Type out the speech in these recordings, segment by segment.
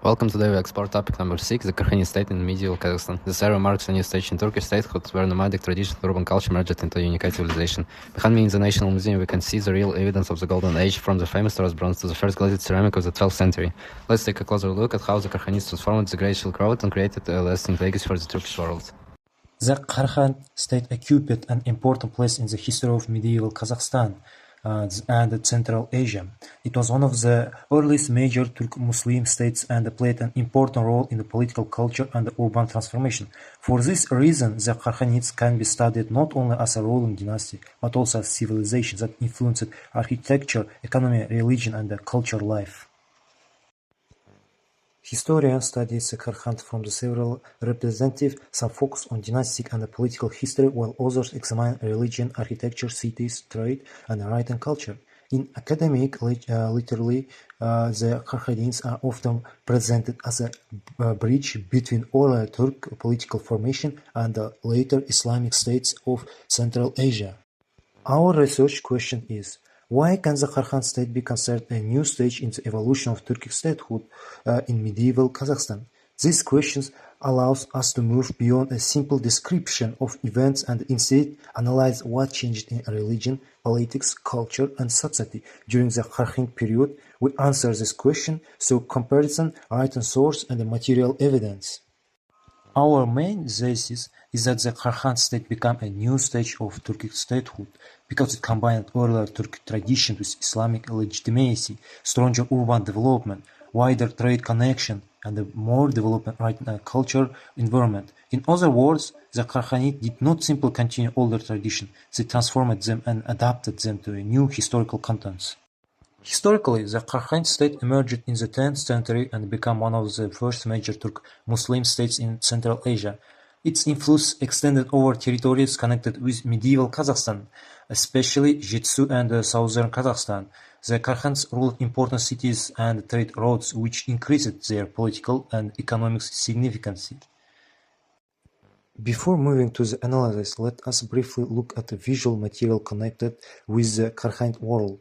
Welcome. Today we explore topic number 6, the Karakhanids state in medieval Kazakhstan. This era marks a new stage in Turkish statehood, where nomadic tradition and urban culture merged into a unified civilization. Behind me in the National Museum we can see the real evidence of the Golden Age, from the famous Taurus bronze to the first glazed ceramic of the 12th century. Let's take a closer look at how the Karakhanids transformed the Great Silk Road and created a lasting legacy for the Turkish world. The Karakhan state occupied an important place in the history of medieval Kazakhstan and Central Asia. It was one of the earliest major Turk Muslim states and played an important role in the political culture and urban transformation. For this reason, the Karakhanids can be studied not only as a ruling dynasty, but also as civilization that influenced architecture, economy, religion, and cultural life. Historians study the Karakhan from the several representatives. Some focus on dynastic and political history, while others examine religion, architecture, cities, trade, and writing culture. In academic literature, the Karakhanids are often presented as a bridge between earlier Turk political formation and the later Islamic states of Central Asia. Our research question is: why can the Karakhan state be considered a new stage in the evolution of Turkic statehood in medieval Kazakhstan? These questions allows us to move beyond a simple description of events and instead analyze what changed in religion, politics, culture, and society during the Karakhan period. We answer this question through comparison, written source, and material evidence. Our main thesis is that the Karakhan state became a new stage of Turkic statehood because it combined earlier Turkic tradition with Islamic legitimacy, stronger urban development, wider trade connection, and a more developed cultural environment. In other words, the Karakhanids did not simply continue older tradition, they transformed them and adapted them to new historical contents. Historically, the Karakhan state emerged in the 10th century and became one of the first major Turk Muslim states in Central Asia. Its influence extended over territories connected with medieval Kazakhstan, especially Jetsu and southern Kazakhstan. The Karakhans ruled important cities and trade routes, which increased their political and economic significance. Before moving to the analysis, let us briefly look at the visual material connected with the Karakhanid world.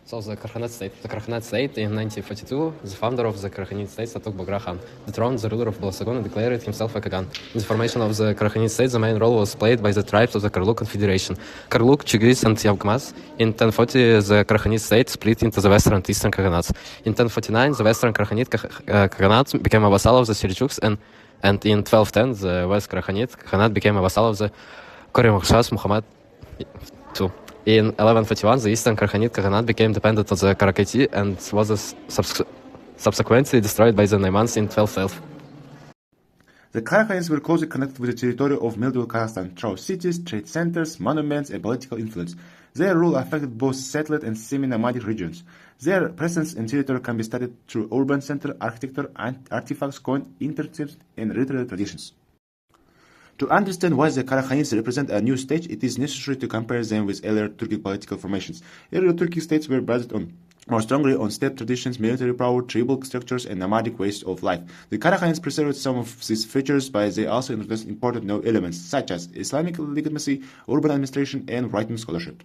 So the Karakhanid state in 1942, the founder of the Karakhanid state, Satuk Bagra Khan, dethroned the ruler of Balasagun and declared himself a Khagan. In the formation of the Karakhanid state, the main role was played by the tribes of the Karluk Confederation. Karluk, Chigris, and Yavgmaz. In 1040, the Karakhanid state split into the western and eastern Khaganats. In 1049, the western Karakhanid Khaganat became a vassal of the Seljuks, and in 1210, the west Karakhanid Khaganat became a vassal of the Koremkhshas Muhammad II. In 1141, the Eastern Karakhanid Khaganat became dependent on the Karakati and was subsequently destroyed by the Naimans in 1212. The Karakhanids were closely connected with the territory of medieval Kazakhstan through cities, trade centers, monuments, and political influence. Their rule affected both settled and semi-nomadic regions. Their presence in territory can be studied through urban center architecture and artifacts, coin, intercepts, and literary traditions. To understand why the Karakhanids represent a new stage, it is necessary to compare them with earlier Turkic political formations. Earlier Turkic states were based more strongly on steppe traditions, military power, tribal structures, and nomadic ways of life. The Karakhanids preserved some of these features, but they also introduced important new elements, such as Islamic legitimacy, urban administration, and writing scholarship.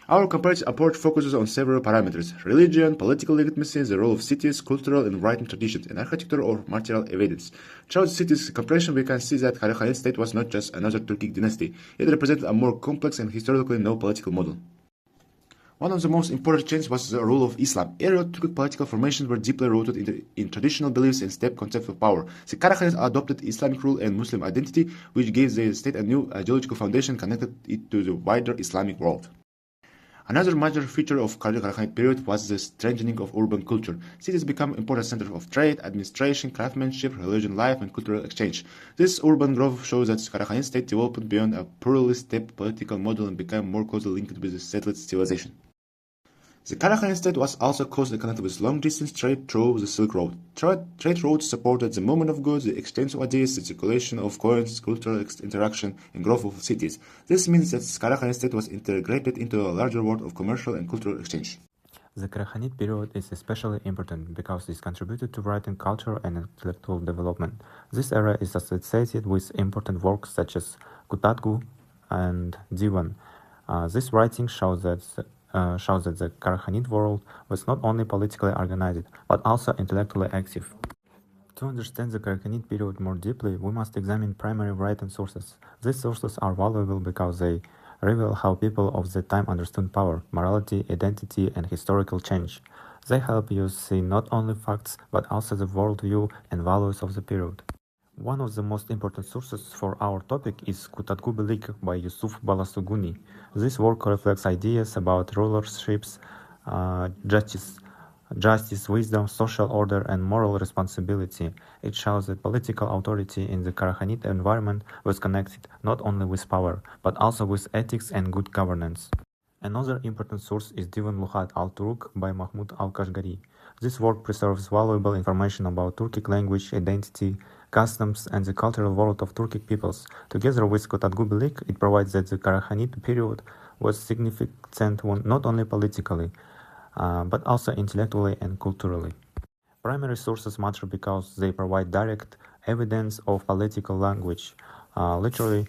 Our comparative approach focuses on several parameters: religion, political legitimacy, the role of cities, cultural and writing traditions, and architecture or material evidence. Throughout the cities' comparison, we can see that Karakhanid state was not just another Turkic dynasty. It represented a more complex and historically no political model. One of the most important changes was the role of Islam. Earlier Turkic political formations were deeply rooted in traditional beliefs and steppe concept of power. The Karakhanids adopted Islamic rule and Muslim identity, which gave the state a new ideological foundation connected it to the wider Islamic world. Another major feature of Karakhanid period was the strengthening of urban culture. Cities became important centers of trade, administration, craftsmanship, religion life, and cultural exchange. This urban growth shows that Karakhanid state developed beyond a purely steppe political model and became more closely linked with the settled civilization. The Karakhanid state was also closely connected with long-distance trade through the Silk Road. Trade routes supported the movement of goods, the exchange of ideas, the circulation of coins, cultural interaction, and growth of cities. This means that the Karakhanid state was integrated into a larger world of commercial and cultural exchange. The Karakhanid period is especially important because it contributed to writing culture and intellectual development. This era is associated with important works such as Kutatgu and Divan. This writing shows that shows that the Karakhanid world was not only politically organized, but also intellectually active. To understand the Karakhanid period more deeply, we must examine primary written sources. These sources are valuable because they reveal how people of the time understood power, morality, identity, and historical change. They help you see not only facts, but also the worldview and values of the period. One of the most important sources for our topic is Kutatku Belik by Yusuf Balasuguni. This work reflects ideas about rulerships, justice, wisdom, social order, and moral responsibility. It shows that political authority in the Karakhanid environment was connected not only with power, but also with ethics and good governance. Another important source is Divan Luhat al-Turk by Mahmud al-Kashgari. This work preserves valuable information about Turkic language, identity, customs, and the cultural world of Turkic peoples. Together with Kutatku Belik, it provides that the Karakhanid period was significant not only politically, but also intellectually and culturally. Primary sources matter because they provide direct evidence of political language, literary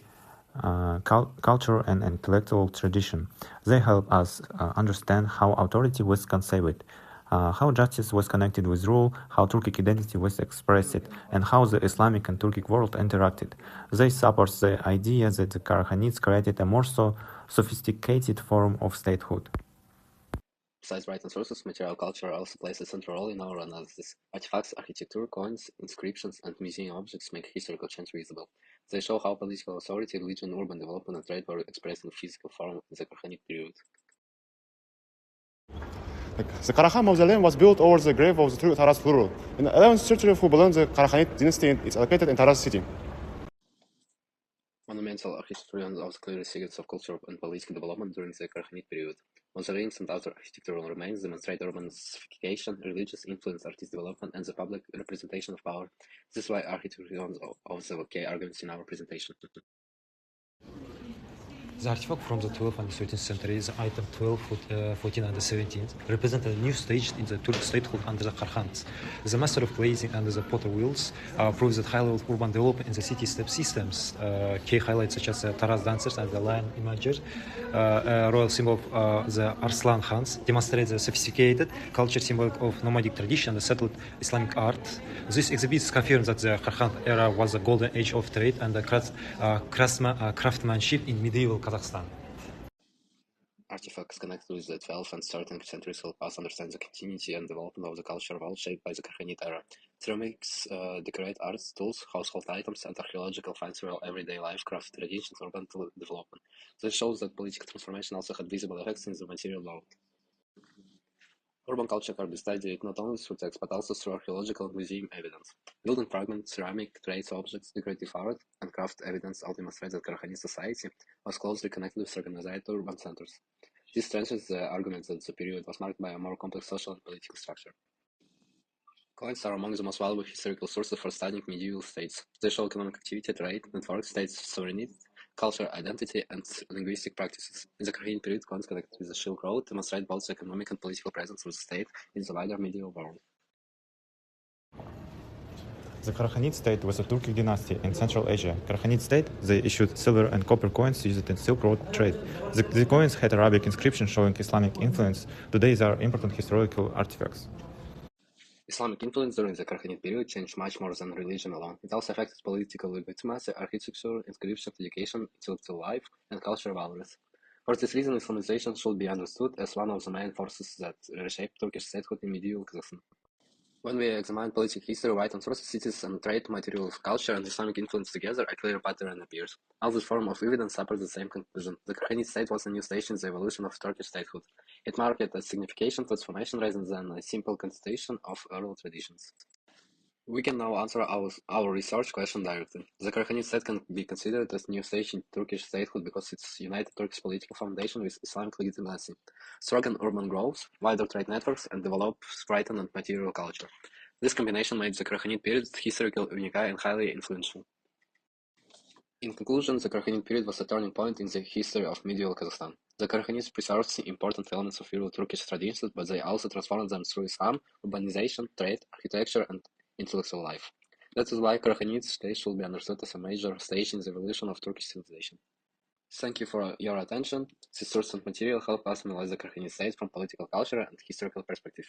culture, and intellectual tradition. They help us understand how authority was conceived, how justice was connected with rule, how Turkic identity was expressed, and how the Islamic and Turkic world interacted. They support the idea that the Karakhanids created a more sophisticated form of statehood. Besides written sources, material culture also plays a central role in our analysis. Artifacts, architecture, coins, inscriptions, and museum objects make historical change visible. They show how political authority, religion, urban development, and trade were expressed in physical form in the Karahanid period. The Karakhan mausoleum was built over the grave of the true Taraz plural. In the 11th century, who belonged to the Karakhanid dynasty, it's located in Taraz city. Monumental architecture also clearly signs of cultural and political development during the Karahanid period. Mausoleums and other architectural remains demonstrate urban specification, religious influence, artist development, and the public representation of power. This is why architecture of the key arguments in our presentation. The artifact from the 12th and 13th centuries, item 12, 14, and 17, represent a new stage in the Turkic statehood under the Karakhanids. The master of glazing under the potter wheels proves that high level of urban development in the city step systems. Key highlights such as the Taraz dancers and the lion imager, a royal symbol of the Arslan Khans, demonstrate the sophisticated culture symbol of nomadic tradition and the settled Islamic art. These exhibits confirm that the Karakhan era was a golden age of trade and the craftsmanship in medieval Kazakhstan. Artifacts connected with the 12th and 13th centuries help us understand the continuity and development of the cultural world shaped by the Karahanid era. Ceramics, decorate arts, tools, household items, and archaeological finds real everyday life, craft traditions, urban development. This shows that political transformation also had visible effects in the material world. Urban culture can be studied not only through text but also through archaeological and museum evidence. Building fragments, ceramic, trace objects, decorative art, and craft evidence all demonstrate that Karahanid society was closely connected with organized urban centers. This strengthens the argument that the period was marked by a more complex social and political structure. Coins are among the most valuable historical sources for studying medieval states. They show economic activity, trade, networks, states' sovereignty, culture, identity, and linguistic practices. In the Karahanid period, coins connected with the Silk Road demonstrate both the economic and political presence of the state in the wider medieval world. The Karakhanid state was a Turkic dynasty in Central Asia. Karakhanid state, they issued silver and copper coins used in Silk Road trade. The coins had Arabic inscriptions showing Islamic influence. Today they are important historical artifacts. Islamic influence during the Karahanid period changed much more than religion alone. It also affected political legitimacy, architecture, inscription, education, intellectual life, and cultural values. For this reason, Islamization should be understood as one of the main forces that reshaped Turkish statehood in medieval Kazakhstan. When we examine political history, written sources, cities, and trade, material culture, and Islamic influence together, a clear pattern appears. All this form of evidence supports the same conclusion. The Karahanid state was a new stage in the evolution of Turkish statehood. It marked a significant transformation rather than a simple continuation of oral traditions. We can now answer our research question directly. The Karahanid state can be considered as a new stage in Turkish statehood because it united Turkish political foundation with Islamic legitimacy, strong urban growth, wider trade networks, and developed written and material culture. This combination made the Karahanid period historically unique and highly influential. In conclusion, the Karahanid period was a turning point in the history of medieval Kazakhstan. The Karakhanids preserved important elements of early Turkish traditions, but they also transformed them through Islam, urbanization, trade, architecture, and intellectual life. That is why Karakhanids stage should be understood as a major stage in the evolution of Turkish civilization. Thank you for your attention. This source and material help us analyze the Karakhanid state from political, cultural, and historical perspective.